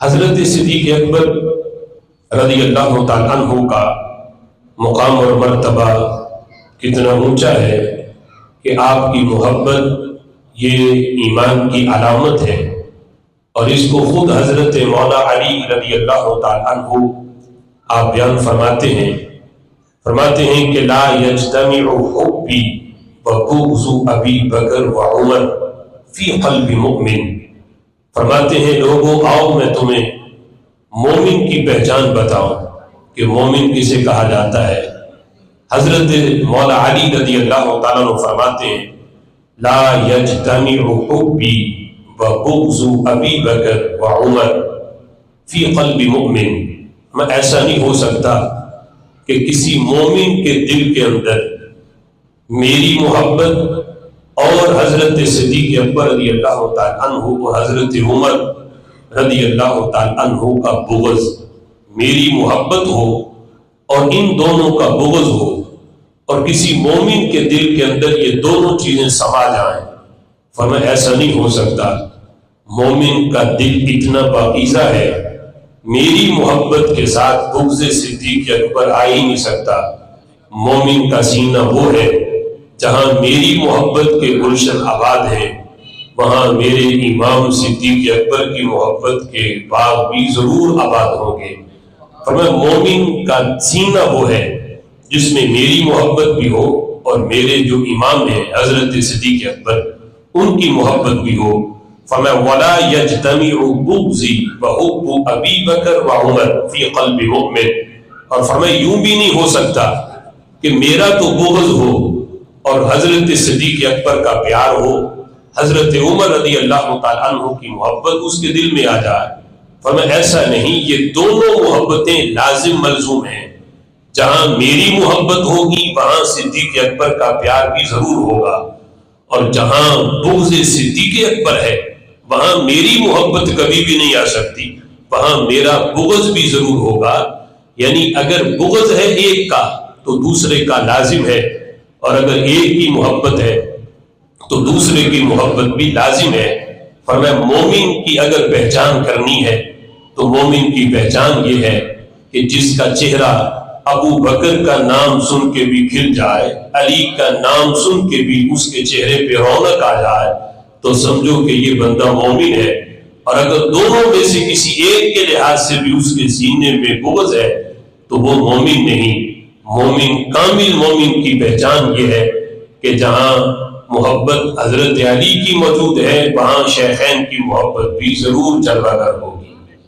حضرت صدیق اکبر رضی اللہ تعالیٰ عنہ کا مقام اور مرتبہ کتنا اونچا ہے کہ آپ کی محبت یہ ایمان کی علامت ہے، اور اس کو خود حضرت مولا علی رضی اللہ تعالیٰ عنہ آپ بیان فرماتے ہیں کہ لا یجتمع حبی وبغض ابی بکر وعمر فی قلب مؤمن۔ فرماتے ہیں لوگوں آؤ میں تمہیں مومن کی پہچان بتاؤں کہ مومن کسے کہا جاتا ہے۔ حضرت مولا علی رضی اللہ تعالیٰ عنہ فرماتے ہیں لا یجتمع حبی وبغض ابی بکر وعمر فی قلب مؤمن۔ میں ایسا نہیں ہو سکتا کہ کسی مومن کے دل کے اندر میری محبت اور حضرت صدیق اکبر رضی اللہ تعالیٰ عنہ اور حضرت عمر رضی اللہ تعالیٰ عنہ کا بغض، میری محبت ہو اور ان دونوں کا بغض ہو، اور کسی مومن کے دل کے اندر یہ دونوں چیزیں سما جائیں۔ فرمایا ایسا نہیں ہو سکتا، مومن کا دل اتنا پاکیزہ ہے، میری محبت کے ساتھ بغض صدیق اکبر آ ہی نہیں سکتا۔ مومن کا سینہ وہ ہے جہاں میری محبت کے گلشن آباد ہیں، وہاں میرے امام صدیق اکبر کی محبت کے باغ بھی ضرور آباد ہوں گے۔ فرمایا مومن کا سینہ وہ ہے جس میں میری محبت بھی ہو اور میرے جو امام ہیں حضرت صدیق اکبر ان کی محبت بھی ہو۔ فرمایا ولا یجتمع بغضی وحب ابی بکر وعمر فی قلب مؤمن۔ اور فرمایا یوں بھی نہیں ہو سکتا کہ میرا تو بغض ہو اور حضرت صدیق اکبر کا پیار ہو، حضرت عمر رضی اللہ تعالیٰ عنہ کی محبت اس کے دل میں آ جائے۔ فرمایا ایسا نہیں، یہ دونوں محبتیں لازم ملزوم ہیں۔ جہاں میری محبت ہوگی وہاں صدیق اکبر کا پیار بھی ضرور ہوگا، اور جہاں بغض صدیق اکبر ہے وہاں میری محبت کبھی بھی نہیں آ سکتی، وہاں میرا بغض بھی ضرور ہوگا۔ یعنی اگر بغض ہے ایک کا تو دوسرے کا لازم ہے، اور اگر ایک کی محبت ہے تو دوسرے کی محبت بھی لازم ہے۔ فرمایا مومن کی اگر پہچان کرنی ہے تو مومن کی پہچان یہ ہے کہ جس کا چہرہ ابو بکر کا نام سن کے بھی کھل جائے، علی کا نام سن کے بھی اس کے چہرے پہ رونق آ جائے، تو سمجھو کہ یہ بندہ مومن ہے۔ اور اگر دونوں میں سے کسی ایک کے لحاظ سے بھی اس کے سینے میں بغض ہے تو وہ مومن نہیں۔ مومن، کامل مومن کی پہچان یہ ہے کہ جہاں محبت حضرت علی کی موجود ہے وہاں شیخین کی محبت بھی ضرور جلوہ گر ہوگی۔